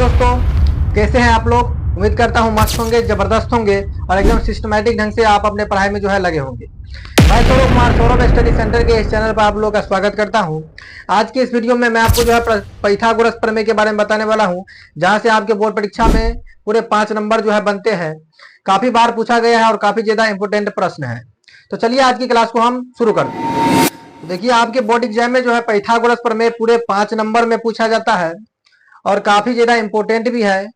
दोस्तों, कैसे हैं आप लोग। उम्मीद करता हूं मस्त होंगे, जबरदस्त होंगे और एकदम सिस्टमैटिक ढंग से आप अपने पढ़ाई में लगे होंगे। मैं सौरभ कुमार, सौरभ स्टडी सेंटर के इस चैनल पर आप लोगों का स्वागत करता हूं। आज के इस वीडियो में मैं आपको पाइथागोरस प्रमेय के बारे में बताने वाला हूं, जहां से आपके बोर्ड परीक्षा में पूरे 5 नंबर बनते हैं। काफी बार पूछा गया है और काफी ज्यादा इंपोर्टेंट प्रश्न है। तो चलिए आज की क्लास को हम शुरू करते हैं। देखिए, आपके बोर्ड एग्जाम में पाइथागोरस प्रमेय पूरे 5 नंबर में पूछा जाता है और काफी ज्यादा इंपॉर्टेंट भी है।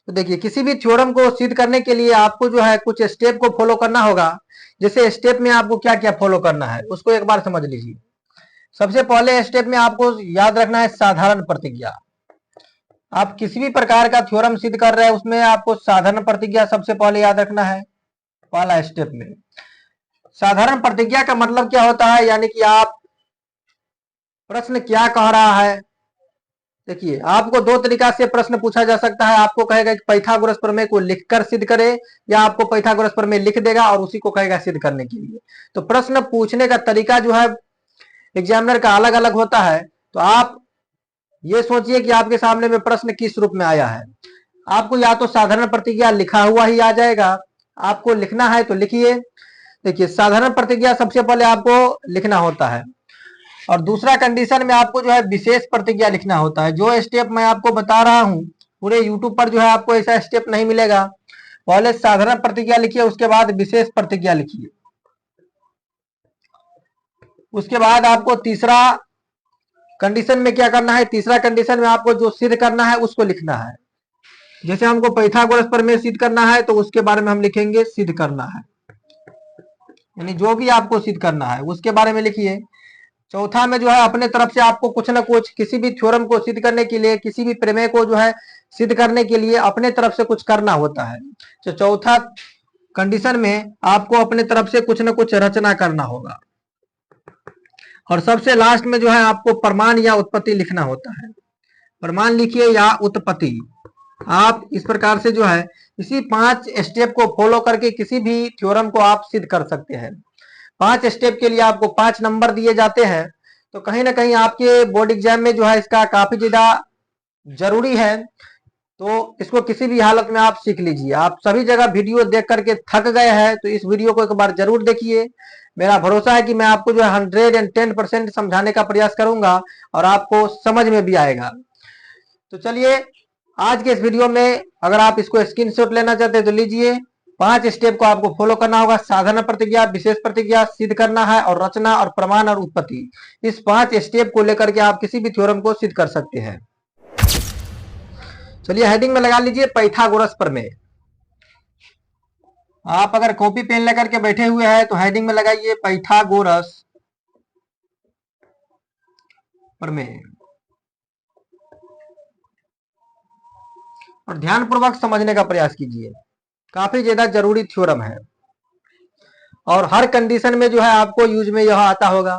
तो देखिए, किसी भी थ्योरम को सिद्ध करने के लिए आपको कुछ स्टेप को फॉलो करना होगा। जैसे स्टेप में आपको क्या क्या फॉलो करना है उसको एक बार समझ लीजिए। सबसे पहले स्टेप में आपको याद रखना है साधारण प्रतिज्ञा। आप किसी भी प्रकार का थ्योरम सिद्ध कर रहे हैं उसमें आपको साधारण प्रतिज्ञा सबसे पहले याद रखना है। पहला स्टेप में साधारण प्रतिज्ञा का मतलब क्या होता है, यानी कि आप प्रश्न क्या कह रहा है। देखिए, आपको दो तरीका से प्रश्न पूछा जा सकता है। आपको कहेगा कि पाइथागोरस प्रमेय को लिखकर सिद्ध करे, या आपको पाइथागोरस प्रमेय लिख देगा और उसी को कहेगा सिद्ध करने के लिए। तो प्रश्न पूछने का तरीका एग्जामिनर का अलग अलग होता है। तो आप ये सोचिए कि आपके सामने में प्रश्न किस रूप में आया है। आपको या तो साधारण प्रतिज्ञा लिखा हुआ ही आ जाएगा, आपको लिखना है तो लिखिए। देखिए, साधारण प्रतिज्ञा सबसे पहले आपको लिखना होता है और दूसरा कंडीशन में आपको विशेष प्रतिज्ञा लिखना होता है। जो स्टेप मैं आपको बता रहा हूं, पूरे यूट्यूब पर आपको ऐसा स्टेप नहीं मिलेगा। पहले साधारण प्रतिज्ञा लिखिए, उसके बाद विशेष प्रतिज्ञा लिखिए। उसके बाद आपको तीसरा कंडीशन में क्या करना है, तीसरा कंडीशन में आपको जो सिद्ध करना है उसको लिखना है। जैसे हमको पाइथागोरस प्रमेय सिद्ध करना है तो उसके बारे में हम लिखेंगे सिद्ध करना है, यानी जो भी आपको सिद्ध करना है उसके बारे में लिखिए। चौथा में अपने तरफ से आपको कुछ ना कुछ, किसी भी थ्योरम को सिद्ध करने के लिए, किसी भी प्रमेय को सिद्ध करने के लिए अपने तरफ से कुछ करना होता है। तो चौथा कंडीशन में आपको अपने तरफ से कुछ ना कुछ रचना करना होगा। और सबसे लास्ट में आपको प्रमाण या उत्पत्ति लिखना होता है। प्रमाण लिखिए या उत्पत्ति। आप इस प्रकार से इसी 5 स्टेप को फॉलो करके किसी भी थ्योरम को आप सिद्ध कर सकते हैं। 5 स्टेप के लिए आपको 5 नंबर दिए जाते हैं। तो कहीं ना कहीं आपके बोर्ड एग्जाम में इसका काफी ज्यादा जरूरी है। तो इसको किसी भी हालत में आप सीख लीजिए। आप सभी जगह वीडियो देख करके थक गए हैं तो इस वीडियो को एक बार जरूर देखिए। मेरा भरोसा है कि मैं आपको 110% समझाने का प्रयास करूंगा और आपको समझ में भी आएगा। तो चलिए, आज के इस वीडियो में अगर आप इसको स्क्रीनशॉट लेना चाहते हैं तो लीजिए। 5 स्टेप को आपको फॉलो करना होगा। साधारण प्रतिज्ञा, विशेष प्रतिज्ञा, सिद्ध करना है और रचना और प्रमाण और उत्पत्ति। इस 5 स्टेप को लेकर के आप किसी भी थ्योरम को सिद्ध कर सकते हैं। चलिए, हेडिंग में लगा लीजिए पाइथागोरस प्रमेय। आप अगर कॉपी पेन लेकर के बैठे हुए हैं तो हेडिंग में लगाइए पाइथागोरस प्रमेय और ध्यानपूर्वक समझने का प्रयास कीजिए। काफी ज्यादा जरूरी थ्योरम है और हर कंडीशन में आपको यूज में यह आता होगा।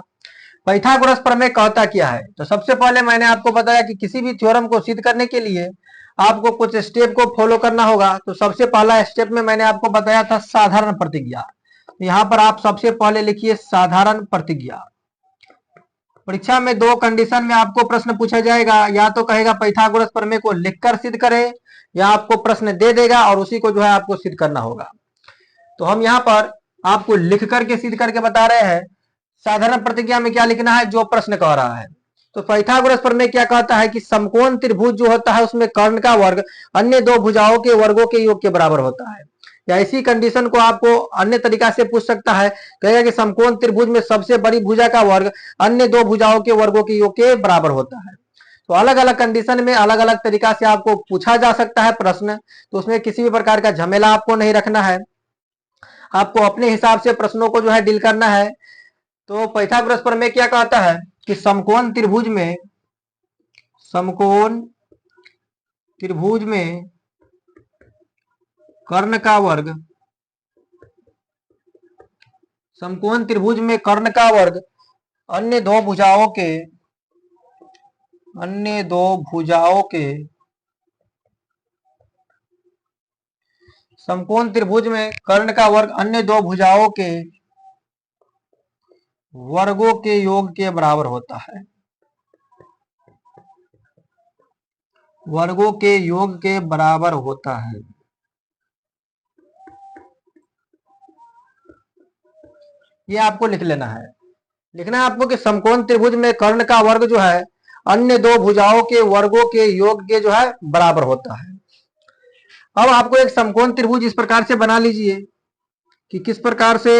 पाइथागोरस प्रमेय कहता क्या है, तो सबसे पहले मैंने आपको बताया कि किसी भी थ्योरम को सिद्ध करने के लिए आपको कुछ स्टेप को फॉलो करना होगा। तो सबसे पहला स्टेप में मैंने आपको बताया था साधारण प्रतिज्ञा। यहाँ पर आप सबसे पहले लिखिए साधारण प्रतिज्ञा। परीक्षा में 2 कंडीशन में आपको प्रश्न पूछा जाएगा। या तो कहेगा पाइथागोरस प्रमेय को लिखकर सिद्ध करे, या आपको प्रश्न दे देगा और उसी को आपको सिद्ध करना होगा। तो हम यहाँ पर आपको लिख करके सिद्ध करके बता रहे हैं। साधारण प्रतिज्ञा में क्या लिखना है, जो प्रश्न कह रहा है। तो पाइथागोरस प्रमेय क्या कहता है कि समकोण त्रिभुज जो होता है उसमें कर्ण का वर्ग अन्य 2 भुजाओं के वर्गों के योग के बराबर होता है। या इसी कंडीशन को आपको अन्य तरीका से पूछ सकता है। कहेगा कि समकोण त्रिभुज में सबसे बड़ी भुजा का वर्ग अन्य 2 भुजाओं के वर्गों के योग के बराबर होता है। तो अलग अलग कंडीशन में अलग अलग तरीका से आपको पूछा जा सकता है प्रश्न। तो उसमें किसी भी प्रकार का झमेला आपको नहीं रखना है। आपको अपने हिसाब से प्रश्नों को डील करना है। तो पाइथागोरस प्रमेय क्या कहता है कि समकोण त्रिभुज में कर्ण का वर्ग, समकोण त्रिभुज में कर्ण का वर्ग अन्य दो भुजाओं के समकोण त्रिभुज में कर्ण का वर्ग अन्य 2 भुजाओं के वर्गों के योग के बराबर होता है। वर्गों के योग के बराबर होता है। ये आपको लिख लेना है। लिखना है आपको कि समकोण त्रिभुज में कर्ण का वर्ग जो है अन्य दो भुजाओं के वर्गों के योग के जो है बराबर होता है। अब आपको एक समकोण त्रिभुज इस प्रकार से बना लीजिए कि किस प्रकार से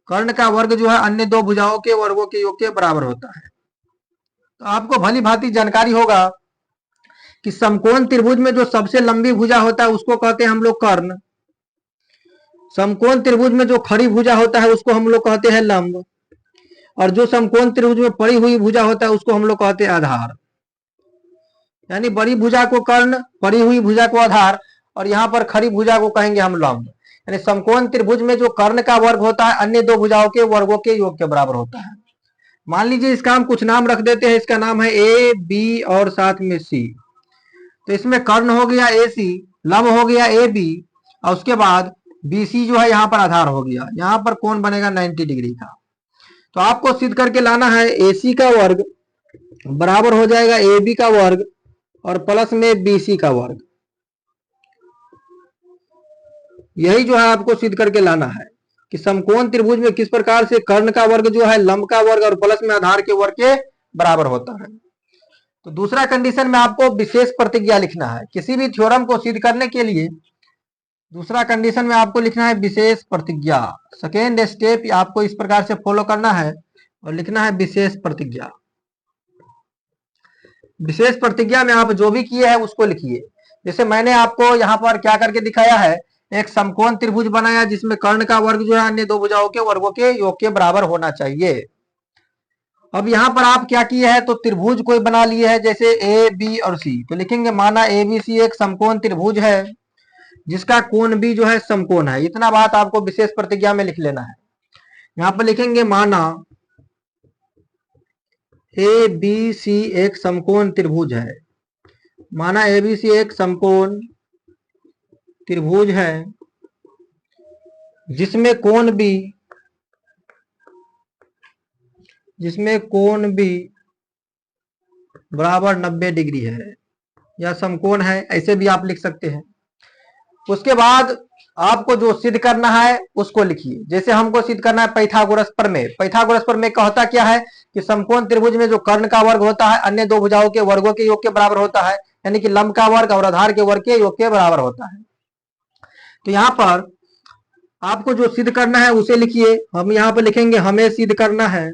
कर्ण का वर्ग जो है अन्य दो भुजाओं के वर्गों के योग के बराबर होता है। तो आपको भली भांति जानकारी होगा कि समकोण त्रिभुज में जो सबसे लंबी भुजा होता है उसको कहते हैं हम लोग कर्ण। समकोण त्रिभुज में जो खड़ी भुजा होता है उसको हम लोग कहते हैं लंब, और जो समकोण त्रिभुज में पड़ी हुई भुजा होता है उसको हम लोग कहते हैं आधार। यानी बड़ी भुजा को कर्ण, पड़ी हुई भुजा को आधार, और यहाँ पर खड़ी भुजा को कहेंगे हम लंब। यानी समकोण त्रिभुज में जो कर्ण का वर्ग होता है अन्य दो भुजाओं के वर्गों के योग के बराबर होता है। मान लीजिए इसका हम कुछ नाम रख देते हैं। इसका नाम है ए, बी और साथ में सी। तो इसमें कर्ण हो गया ए सी, लंब हो गया ए बी, और उसके बाद बी सी जो है यहाँ पर आधार हो गया। यहाँ पर कोण बनेगा 90 डिग्री का। तो आपको सिद्ध करके लाना है ए सी का वर्ग बराबर हो जाएगा ए बी का वर्ग और प्लस में बी सी का वर्ग। यही जो है आपको सिद्ध करके लाना है कि समकोण त्रिभुज में किस प्रकार से कर्ण का वर्ग जो है लंब का वर्ग और प्लस में आधार के वर्ग के बराबर होता है। तो दूसरा कंडीशन में आपको विशेष प्रतिज्ञा लिखना है। किसी भी थ्योरम को सिद्ध करने के लिए दूसरा कंडीशन में आपको लिखना है विशेष प्रतिज्ञा। सेकेंड स्टेप आपको इस प्रकार से फॉलो करना है और लिखना है विशेष प्रतिज्ञा। विशेष प्रतिज्ञा में आप जो भी किए हैं उसको लिखिए। जैसे मैंने आपको यहाँ पर क्या करके दिखाया है, एक समकोण त्रिभुज बनाया जिसमें कर्ण का वर्ग जो है अन्य दो भुजाओं के वर्गों के योग के बराबर होना चाहिए। अब यहाँ पर आप क्या किए हैं, तो त्रिभुज कोई बना लिए है जैसे ए बी और सी। तो लिखेंगे माना ए बी सी एक समकोण त्रिभुज है जिसका कोण भी जो है समकोण है। इतना बात आपको विशेष प्रतिज्ञा में लिख लेना है। यहाँ पर लिखेंगे माना ए बी सी एक समकोण त्रिभुज है। माना ए बी सी एक समकोण त्रिभुज है जिसमें कोण भी बराबर 90 डिग्री है या समकोण है, ऐसे भी आप लिख सकते हैं। उसके बाद आपको जो सिद्ध करना है उसको लिखिए। जैसे हमको सिद्ध करना है पाइथागोरस प्रमेय। पाइथागोरस प्रमेय कहता क्या है कि समकोण त्रिभुज में जो कर्ण का वर्ग होता है अन्य दो भुजाओं के वर्गों के योग के बराबर होता है, यानी कि लंब का वर्ग और आधार के वर्ग के योग के बराबर होता है। तो यहाँ पर आपको जो सिद्ध करना है उसे लिखिए। हम यहाँ पर लिखेंगे हमें सिद्ध करना है,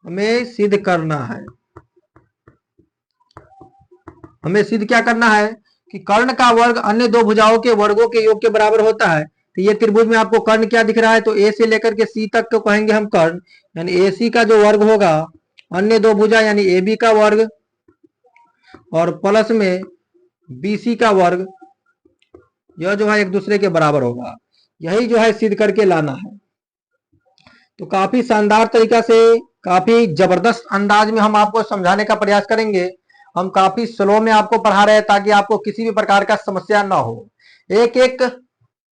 हमें सिद्ध करना है। हमें सिद्ध क्या करना है कि कर्ण का वर्ग अन्य दो भुजाओं के वर्गों के योग के बराबर होता है। तो ये त्रिभुज में आपको कर्ण क्या दिख रहा है, तो ए से लेकर के सी तक को कहेंगे हम कर्ण। यानी ए सी का जो वर्ग होगा अन्य दो भुजा यानी ए बी का वर्ग और प्लस में बी सी का वर्ग, यह जो है एक दूसरे के बराबर होगा। यही जो है सिद्ध करके लाना है। तो काफी शानदार तरीका से, काफी जबरदस्त अंदाज में हम आपको समझाने का प्रयास करेंगे। हम काफी स्लो में आपको पढ़ा रहे हैं ताकि आपको किसी भी प्रकार का समस्या ना हो। एक एक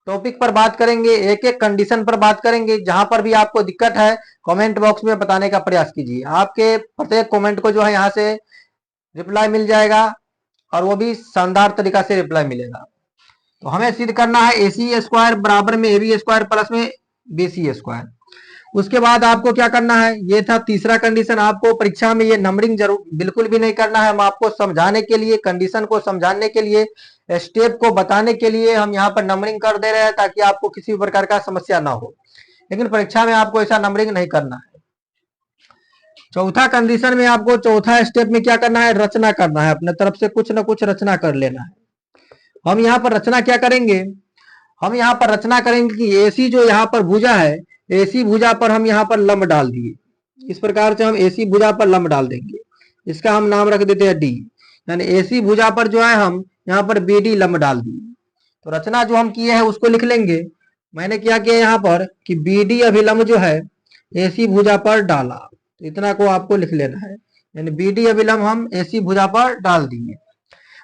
टॉपिक पर बात करेंगे, एक एक कंडीशन पर बात करेंगे। जहां पर भी आपको दिक्कत है कमेंट बॉक्स में बताने का प्रयास कीजिए। आपके प्रत्येक कमेंट को जो है यहाँ से रिप्लाई मिल जाएगा और वो भी शानदार तरीका से रिप्लाई मिलेगा। तो हमें सिद्ध करना है ए सी स्क्वायर बराबर में ए बी स्क्वायर प्लस में बी सी स्क्वायर। उसके बाद आपको क्या करना है, ये था तीसरा कंडीशन। आपको परीक्षा में ये नंबरिंग जरूर बिल्कुल भी नहीं करना है। हम आपको समझाने के लिए, कंडीशन को समझाने के लिए, स्टेप को बताने के लिए हम यहाँ पर नंबरिंग कर दे रहे हैं ताकि आपको किसी भी प्रकार का समस्या ना हो। लेकिन परीक्षा में आपको ऐसा नंबरिंग नहीं करना है। चौथा कंडीशन में आपको चौथा स्टेप में क्या करना है, रचना करना है। अपने तरफ से कुछ ना कुछ रचना कर लेना है। हम यहाँ पर रचना क्या करेंगे, हम यहाँ पर रचना करेंगे कि एसी जो यहाँ पर भुजा है, एसी भुजा पर हम यहाँ पर लंब डाल दिए। इस प्रकार से हम एसी भुजा पर लंब डाल देंगे। इसका हम नाम रख देते हैं डी। यानी एसी भुजा पर जो है हम यहाँ पर बी डी लंब डाल दिए। तो रचना जो हम किए हैं उसको लिख लेंगे। मैंने क्या किया यहाँ पर कि बी डी अभिलंब जो है एसी भुजा पर डाला। तो इतना को आपको लिख लेना है। यानी बी डी अभिलंब हम एसी भुजा पर डाल दिए।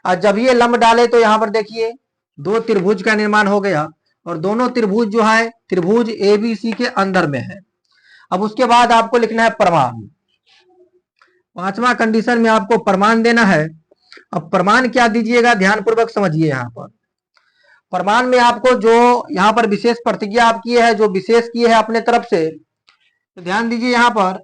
और जब ये लंब डाले तो यहाँ पर देखिए दो त्रिभुज का निर्माण हो गया और दोनों त्रिभुज जो है त्रिभुज एबीसी के अंदर में है। अब उसके बाद आपको लिखना है प्रमाण। पांचवा कंडीशन में आपको प्रमाण देना है। अब प्रमाण क्या दीजिएगा, ध्यानपूर्वक समझिए। यहाँ पर प्रमाण में आपको जो यहाँ पर विशेष प्रतिज्ञा आप किए है, जो विशेष किए है अपने तरफ से, तो ध्यान दीजिए। यहाँ पर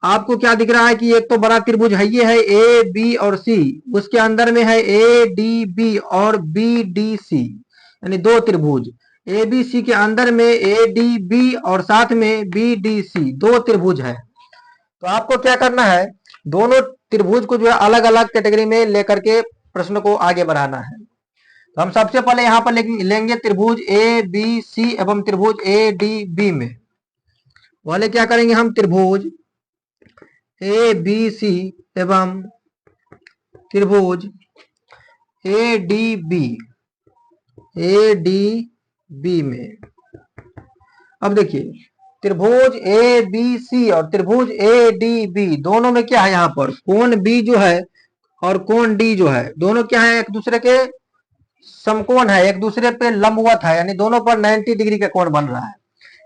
आपको क्या दिख रहा है कि एक तो बड़ा त्रिभुज है, ये है ए बी और सी, उसके अंदर में है ए डी बी और बी डी सी, यानी दो त्रिभुज। ए बी सी के अंदर में ए डी बी और साथ में बी डी सी, दो त्रिभुज है। तो आपको क्या करना है, दोनों त्रिभुज को जो है अलग अलग कैटेगरी में लेकर के प्रश्न को आगे बढ़ाना है। तो हम सबसे पहले यहाँ पर लेंगे त्रिभुज ए बी सी एवं त्रिभुज ए डी बी में। वाले क्या करेंगे हम, त्रिभुज ए बी सी एवं त्रिभुज ए डी बी में। अब देखिए त्रिभुज ए बी सी और त्रिभुज ए डी बी दोनों में क्या है, यहाँ पर कोण बी जो है और कोण डी जो है, दोनों क्या है, एक दूसरे के समकोण है, एक दूसरे पे लंबवत है, यानी दोनों पर 90 डिग्री का कोण बन रहा है।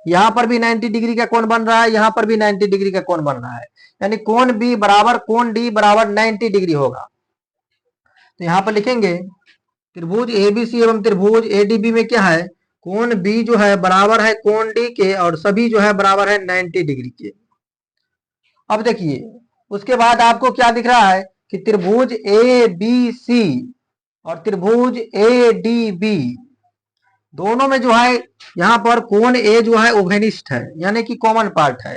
यहाँ पर भी 90 डिग्री का कोण बन रहा है, यहाँ पर भी 90 डिग्री का कोण बन रहा है, यानी कोण बी बराबर कोण डी बराबर 90 डिग्री होगा। तो यहाँ पर लिखेंगे त्रिभुज एबीसी एवं त्रिभुज एडीबी में क्या है, कोण बी जो है बराबर है कोण डी के और सभी जो है बराबर है 90 डिग्री के। अब देखिए उसके बाद आपको क्या दिख रहा है कि त्रिभुज ए बी सी और त्रिभुज ए डी बी दोनों में जो है यहाँ पर कोण ए जो है उभयनिष्ठ है, यानी कि कॉमन पार्ट है।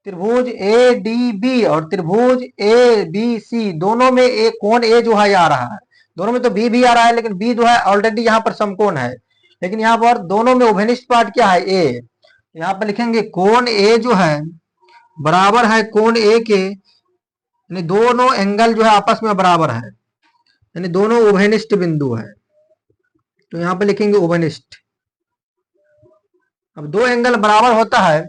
त्रिभुज ए डी बी और त्रिभुज ए बी सी दोनों में एक कोण ए जो है आ रहा है, दोनों में तो बी भी आ रहा है, लेकिन बी जो है ऑलरेडी यहाँ पर समकोण है, लेकिन यहाँ पर दोनों में उभयनिष्ठ पार्ट क्या है, ए। यहाँ पर लिखेंगे कोण ए जो है बराबर है कोण ए के, यानी दोनों एंगल जो है आपस में बराबर है, यानी दोनों उभयनिष्ठ बिंदु है। तो यहाँ पे लिखेंगे उभयनिष्ठ। अब दो एंगल बराबर होता है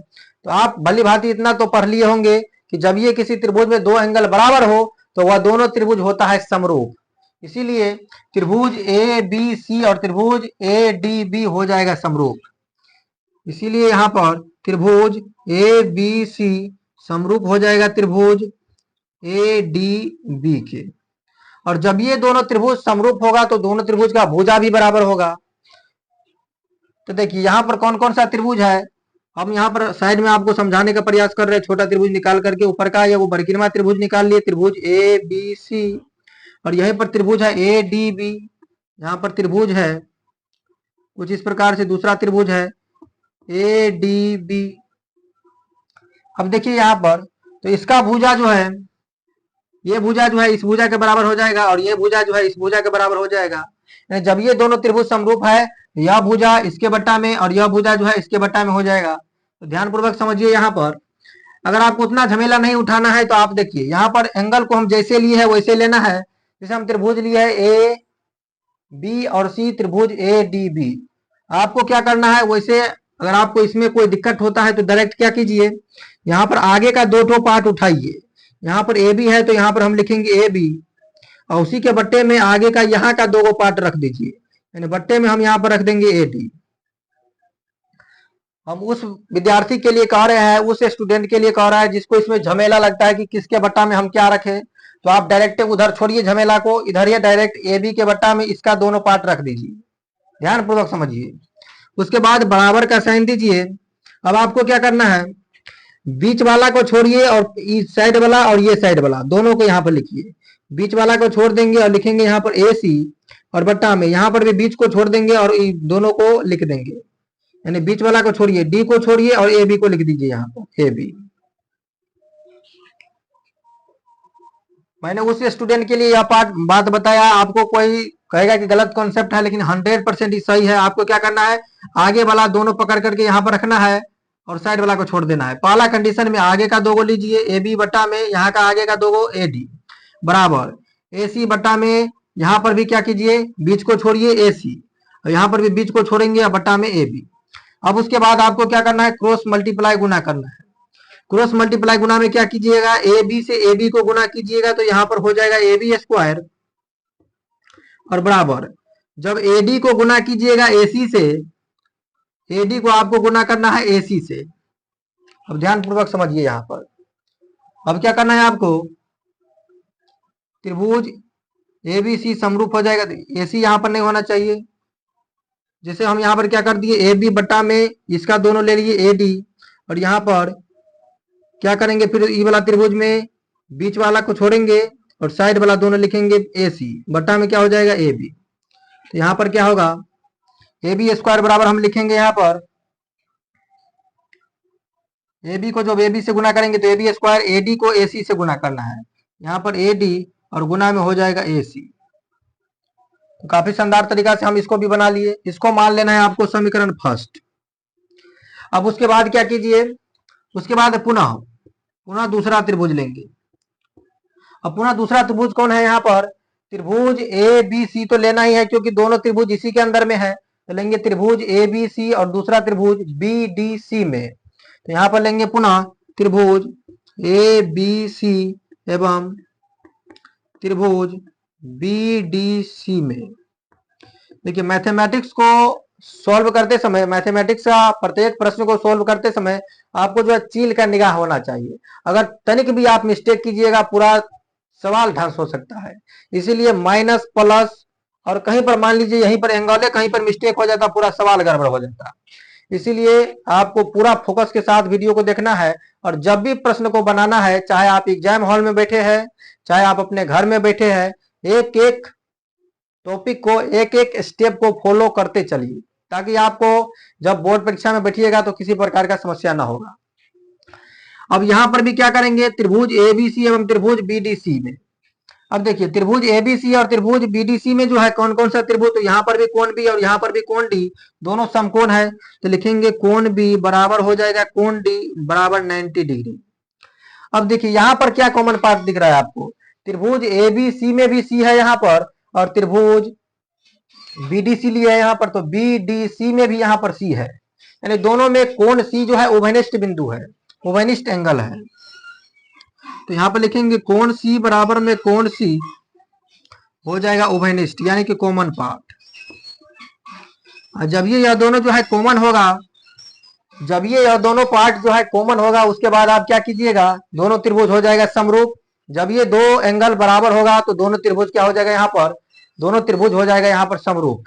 तो आप भली भांति इतना तो पढ़ लिए होंगे कि जब ये किसी त्रिभुज में दो एंगल बराबर हो तो वह दोनों त्रिभुज होता है समरूप। इसीलिए त्रिभुज ए बी सी और त्रिभुज ए डी बी हो जाएगा समरूप। इसीलिए यहाँ पर त्रिभुज ए बी सी समरूप हो जाएगा त्रिभुज ए डी बी के। और जब ये दोनों त्रिभुज समरूप होगा तो दोनों त्रिभुज का भुजा भी बराबर होगा। तो देखिए यहाँ पर कौन कौन सा त्रिभुज है, हम यहाँ पर साइड में आपको समझाने का प्रयास कर रहे हैं। छोटा त्रिभुज निकाल करके ऊपर का या वो परिक्रमा त्रिभुज निकाल लिए, त्रिभुज ए बी सी, और यहीं पर त्रिभुज है ए डी बी। यहाँ पर त्रिभुज है कुछ इस प्रकार से, दूसरा त्रिभुज है ए डी बी। अब देखिए यहाँ पर तो इसका भुजा जो है, ये भुजा जो है इस भुजा के बराबर हो जाएगा और ये भुजा जो है इस भुजा के बराबर हो जाएगा। जब ये दोनों त्रिभुज समरूप है, यह भुजा इसके बट्टा में और यह भुजा जो है इसके बट्टा में हो जाएगा। तो ध्यानपूर्वक समझिए। यहाँ पर अगर आपको उतना झमेला नहीं उठाना है तो आप देखिए यहाँ पर एंगल को हम जैसे लिए है वैसे लेना है। जैसे हम त्रिभुज लिए है ए बी और सी, त्रिभुज ए डी बी, आपको क्या करना है वैसे। अगर आपको इसमें कोई दिक्कत होता है तो डायरेक्ट क्या कीजिए, यहाँ पर आगे का दो ठो पार्ट उठाइए। यहाँ पर ए बी है तो यहाँ पर हम लिखेंगे ए बी, और उसी के बट्टे में आगे का यहाँ का दो पार्ट रख दीजिए, यानी बट्टे में हम यहाँ पर रख देंगे ए डी। हम उस विद्यार्थी के लिए कह रहे हैं, उस स्टूडेंट के लिए कह रहा है जिसको इसमें झमेला लगता है कि किसके बट्टा में हम क्या रखें, तो आप डायरेक्ट उधर छोड़िए झमेला को, इधर ये डायरेक्ट ए बी के बट्टा में इसका दोनों पार्ट रख दीजिए। ध्यानपूर्वक समझिए। उसके बाद बराबर का साइन दीजिए। अब आपको क्या करना है, बीच वाला को छोड़िए और इस साइड वाला और ये साइड वाला दोनों को यहाँ पर लिखिए। बीच वाला को छोड़ देंगे और लिखेंगे यहाँ पर ए सी, और बट्टा में यहाँ पर भी बीच को छोड़ देंगे और दोनों को लिख देंगे, यानी बीच वाला को छोड़िए, डी को छोड़िए और ए बी को लिख दीजिए यहाँ पर ए बी। मैंने उस स्टूडेंट के लिए यह बात बताया। आपको कोई कहेगा कि गलत कॉन्सेप्ट है, लेकिन 100% ही सही है। आपको क्या करना है, आगे वाला दोनों पकड़ करके यहाँ पर रखना है और साइड वाला को छोड़ देना है। पहला कंडीशन में आगे का दो गो लीजिए ए बी बट्टा में यहाँ का आगे का दो गो ए डी बराबर ए सी बट्टा में यहाँ पर भी क्या कीजिए, बीच को छोड़िए ए सी, और यहाँ पर भी बीच को छोड़ेंगे बट्टा में ए बी। अब उसके बाद आपको क्या करना है, क्रॉस मल्टीप्लाई गुना करना है। क्रॉस मल्टीप्लाई गुना में क्या कीजिएगा, ए बी से ए बी को गुना कीजिएगा तो यहाँ पर हो जाएगा ए बी स्क्वायर, और बराबर जब ए डी को गुना कीजिएगा ए सी से, ए डी को आपको गुना करना है ए सी से। अब ध्यानपूर्वक समझिए यहाँ पर। अब क्या करना है आपको, त्रिभुज ए बी सी समरूप हो जाएगा, ए सी यहाँ पर नहीं होना चाहिए। जैसे हम यहाँ पर क्या कर दिए, ए बी बट्टा में इसका दोनों ले लिए ए डी, और यहाँ पर क्या करेंगे, फिर ई वाला त्रिभुज में बीच वाला को छोड़ेंगे और साइड वाला दोनों लिखेंगे ए सी, बट्टा में क्या हो जाएगा ए बी। तो यहाँ पर क्या होगा, ए बी स्क्वायर बराबर हम लिखेंगे यहाँ पर, ए बी को जब ए बी से गुना करेंगे तो A B square, A D को ए सी से गुना करना है, यहाँ पर ए डी और गुना में हो जाएगा ए सी। तो काफी शानदार तरीका से हम इसको भी बना लिए। इसको मान लेना है आपको समीकरण फर्स्ट। अब उसके बाद क्या कीजिए, उसके बाद पुनः दूसरा त्रिभुज लेंगे। अब पुनः दूसरा त्रिभुज कौन है, यहाँ पर त्रिभुज ए बी सी तो लेना ही है क्योंकि दोनों त्रिभुज इसी के अंदर में है। तो लेंगे त्रिभुज ए बी सी और दूसरा त्रिभुज बी डी सी में। तो यहाँ पर लेंगे पुनः त्रिभुज ए बी सी एवं त्रिभुज बी डी सी में। देखिए मैथमेटिक्स को सॉल्व करते समय, मैथमेटिक्स का प्रत्येक प्रश्न को सॉल्व करते समय आपको जो है चील का निगाह होना चाहिए। अगर तनिक भी आप मिस्टेक कीजिएगा पूरा सवाल ध्वंस हो सकता है। इसीलिए माइनस प्लस और कहीं पर मान लीजिए यहीं पर एंगल है, कहीं पर मिस्टेक हो जाता, पूरा सवाल गड़बड़ हो जाता। इसीलिए आपको पूरा फोकस के साथ वीडियो को देखना है, और जब भी प्रश्न को बनाना है, चाहे आप एग्जाम हॉल में बैठे हैं, चाहे आप अपने घर में बैठे हैं, एक एक टॉपिक को, एक एक स्टेप को फॉलो करते चलिए, ताकि आपको जब बोर्ड परीक्षा में बैठिएगा तो किसी प्रकार का समस्या ना होगा। अब यहां पर भी क्या करेंगे, त्रिभुज एबीसी एवं त्रिभुज बीडीसी में। अब देखिए त्रिभुज एबीसी और त्रिभुज बीडीसी में जो है कौन कौन सा त्रिभुज, तो यहाँ पर भी कोण बी और यहाँ पर भी कोण डी, दोनों समकोण है। तो लिखेंगे कोण बी बराबर हो जाएगा कोण डी बराबर 90 डिग्री। अब देखिए यहाँ पर क्या कॉमन पार्ट दिख रहा है आपको, त्रिभुज एबीसी में भी सी है यहाँ पर, और त्रिभुज बीडीसी लिया है यहाँ पर, तो बीडीसी में भी यहाँ पर सी है। यानी दोनों में कोण सी जो है उभयनिष्ठ बिंदु है, उभयनिष्ठ एंगल है। तो यहाँ पर लिखेंगे कोण सी बराबर में कोण सी हो जाएगा उभयनिष्ठ, यानी कि कॉमन पार्ट। जब ये यह दोनों जो है कॉमन होगा, जब ये यह दोनों पार्ट जो है कॉमन होगा, उसके बाद आप क्या कीजिएगा, दोनों त्रिभुज हो जाएगा समरूप। जब ये दो एंगल बराबर होगा तो दोनों त्रिभुज क्या हो जाएगा, यहाँ पर दोनों त्रिभुज हो जाएगा यहाँ पर समरूप।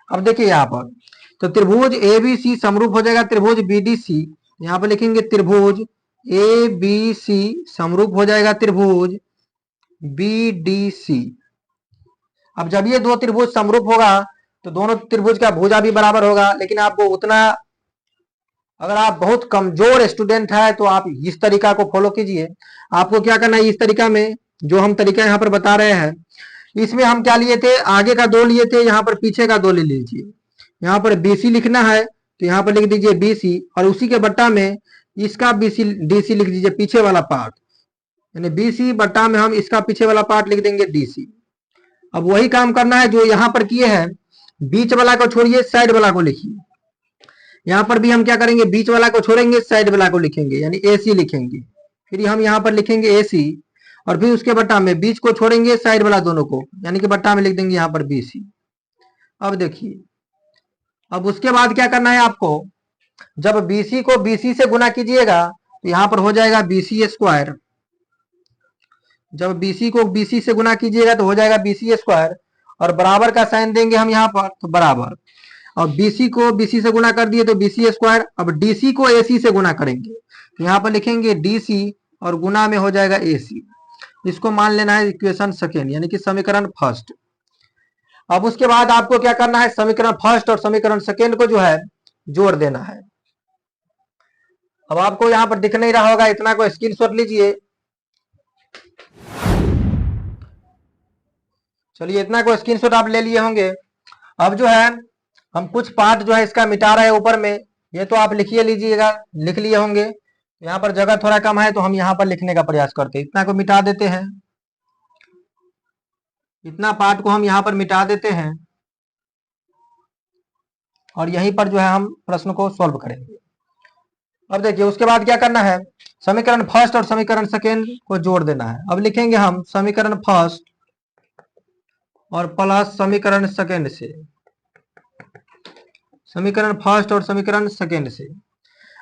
अब देखिए यहाँ पर तो त्रिभुज ए बी सी समरूप हो जाएगा त्रिभुज बी डी सी। यहाँ पर लिखेंगे त्रिभुज ए बी सी समरूप हो जाएगा त्रिभुज बी डी सी। अब जब ये दो त्रिभुज समरूप होगा तो दोनों त्रिभुज का भुजा भी बराबर होगा। लेकिन आपको उतना, अगर आप बहुत कमजोर स्टूडेंट है तो आप इस तरीका को फॉलो कीजिए। आपको क्या करना है, इस तरीका में जो हम तरीका यहाँ पर बता रहे हैं, इसमें हम क्या लिए थे, आगे का दो लिए थे, यहाँ पर पीछे का दो ले लीजिए। यहाँ पर बीसी लिखना है तो यहाँ पर लिख दीजिए बीसी, और उसी के बट्टा में इसका बीसी डीसी लिख दीजिए, पीछे वाला पार्ट, यानी बीसी बट्टा में हम इसका पीछे वाला पार्ट लिख देंगे डीसी। अब वही काम करना है जो यहाँ पर किए हैं, बीच वाला को छोड़िए, साइड वाला को लिखिए। यहाँ पर भी हम क्या करेंगे, बीच वाला को छोड़ेंगे, साइड वाला को लिखेंगे, यानी एसी लिखेंगे। फिर हम यहाँ पर लिखेंगे एसी, और फिर उसके बट्टा में बीच को छोड़ेंगे, साइड वाला दोनों को, यानी कि बट्टा में लिख देंगे यहाँ पर बीसी। अब देखिए, अब उसके बाद क्या करना है आपको, जब बीसी को बीसी से गुना कीजिएगा तो यहाँ पर हो जाएगा बीसी स्क्वायर। जब बीसी को बीसी से गुना कीजिएगा तो हो जाएगा बीसी स्क्वायर, और बराबर का साइन देंगे हम यहाँ पर, तो बराबर, और बीसी को बीसी से गुना कर दिए तो बीसी स्क्वायर। अब डीसी को एसी से गुना करेंगे तो यहाँ पर लिखेंगे डीसी और गुना में हो जाएगा एसी। इसको मान लेना है इक्वेशन सेकेंड, यानी कि समीकरण फर्स्ट। अब उसके बाद आपको क्या करना है, समीकरण फर्स्ट और समीकरण सेकेंड को जो है जोड़ देना है। अब आपको यहाँ पर दिख नहीं रहा होगा, इतना को स्क्रीनशॉट लीजिए। चलिए, इतना को स्क्रीनशॉट आप ले लिए होंगे। अब जो है हम कुछ पार्ट जो है इसका मिटा रहे हैं ऊपर में, ये तो आप लिखिए लीजिएगा, लिख लिए होंगे। यहाँ पर जगह थोड़ा कम है तो हम यहाँ पर लिखने का प्रयास करते हैं। इतना को मिटा देते हैं, इतना पार्ट को हम यहाँ पर मिटा देते हैं, और यहीं पर जो है हम प्रश्न को सॉल्व करेंगे। अब देखिए उसके बाद क्या करना है, समीकरण फर्स्ट और समीकरण सेकेंड को जोड़ देना है। अब लिखेंगे हम समीकरण फर्स्ट और प्लस समीकरण सेकेंड से, समीकरण फर्स्ट और समीकरण सेकेंड से।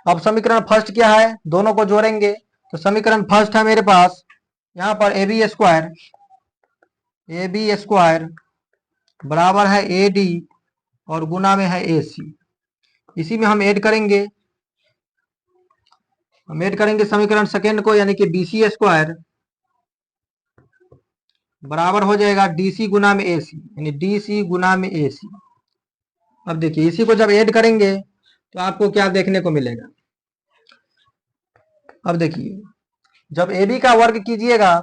अब समीकरण फर्स्ट क्या है, दोनों को जोड़ेंगे। तो समीकरण फर्स्ट है मेरे पास यहाँ पर ए बी स्क्वायर बराबर है ए डी और गुना में है ए सी। इसी में हम ऐड करेंगे, समीकरण सेकेंड को, यानी कि बी सी स्क्वायर बराबर हो जाएगा डी सी गुना में ए सी, यानी डी सी गुना में ए सी। अब देखिए इसी को जब ऐड करेंगे तो आपको क्या देखने को मिलेगा। अब देखिए जब ए बी का वर्ग कीजिएगा,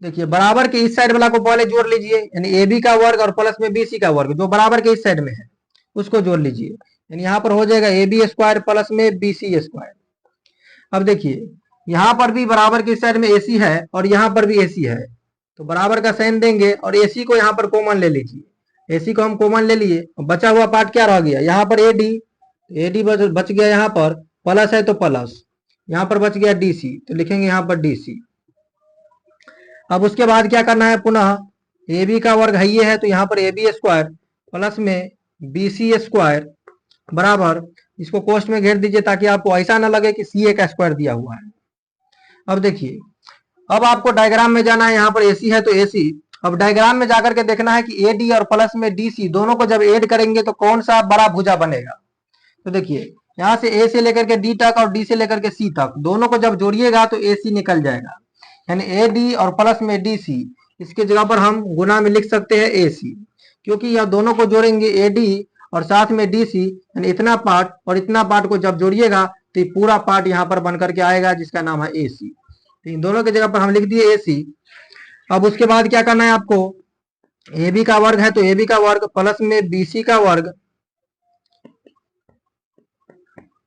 देखिए बराबर के इस साइड वाला को पहले जोड़ लीजिए, यानी ए बी का वर्ग और प्लस में बी सी का वर्ग जो बराबर के इस साइड में है उसको जोड़ लीजिए, यानी यहाँ पर हो जाएगा ए बी स्क्वायर प्लस में बी सी स्क्वायर। अब देखिए यहाँ पर भी बराबर के इस साइड में ए सी है और यहाँ पर भी ए सी है, तो बराबर का साइन देंगे और ए सी को यहाँ पर कॉमन ले लीजिए। ए सी को हम कॉमन ले लिए, बचा हुआ पार्ट क्या रह गया, यहाँ पर ए डी बच गया, यहाँ पर प्लस है तो प्लस, यहाँ पर बच गया डी सी, तो लिखेंगे यहाँ पर डी सी। अब उसके बाद क्या करना है, पुनः ए बी का वर्ग है ये है, तो यहाँ पर ए बी स्क्वायर प्लस में बी सी स्क्वायर बराबर, इसको कोष्ठ में घेर दीजिए ताकि आपको ऐसा ना लगे कि सी ए का स्क्वायर दिया हुआ है। अब देखिए अब आपको डायग्राम में जाना है, यहाँ पर एसी है तो एसी। अब डायग्राम में जाकर के देखना है कि ए डी और प्लस में डी सी दोनों को जब ऐड करेंगे तो कौन सा बड़ा भुजा बनेगा। तो देखिए यहाँ से ए से लेकर के डी तक और डी से लेकर के सी तक दोनों को जब जोड़िएगा तो ए सी निकल जाएगा, यानी ए डी और प्लस में डी सी, इसके जगह पर हम गुना में लिख सकते हैं ए सी, क्योंकि यह दोनों को जोड़ेंगे ए डी और साथ में डी सी, यानी इतना पार्ट और इतना पार्ट को जब जोड़िएगा तो पूरा पार्ट यहाँ पर बन करके आएगा जिसका नाम है ए सी। तो इन दोनों की जगह पर हम लिख दिए ए सी। अब उसके बाद क्या करना है आपको, ए बी का वर्ग है तो ए बी का वर्ग प्लस में बी सी का वर्ग,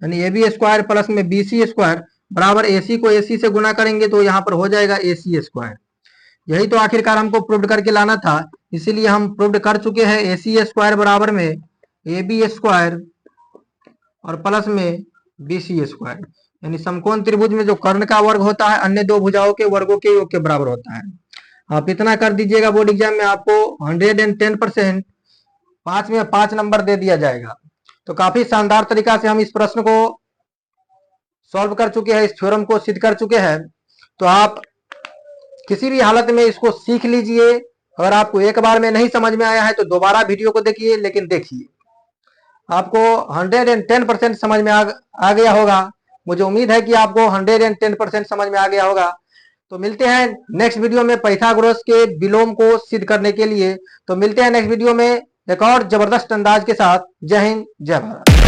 यानी ए बी स्क्वायर प्लस में बी सी स्क्वायर बराबर ए सी को ए सी से गुना करेंगे तो यहाँ पर हो जाएगा ए सी स्क्वायर। यही तो आखिरकार हमको प्रूव करके लाना था, इसीलिए हम प्रूव कर चुके हैं। ए सी स्क्वायर बराबर में ए बी स्क्वायर और प्लस में बी सी स्क्वायर, यानी समकोण त्रिभुज में जो कर्ण का वर्ग होता है अन्य दो भुजाओं के वर्गों के योग के बराबर होता है। आप इतना कर दीजिएगा, बोर्ड एग्जाम में आपको 110% 5 में 5 नंबर दे दिया जाएगा। तो काफी शानदार तरीका से हम इस प्रश्न को सॉल्व कर चुके हैं, इस थ्योरम को सिद्ध कर चुके हैं। तो आप किसी भी हालत में इसको सीख लीजिए। अगर आपको एक बार में नहीं समझ में आया है तो दोबारा वीडियो को देखिए, लेकिन देखिए आपको 110% समझ में आ गया होगा। मुझे उम्मीद है कि आपको 110% समझ में आ गया होगा। तो मिलते हैं नेक्स्ट वीडियो में पाइथागोरस के विलोम को सिद्ध करने के लिए। तो मिलते हैं नेक्स्ट वीडियो में एक और जबरदस्त अंदाज के साथ। जय हिंद, जय भारत।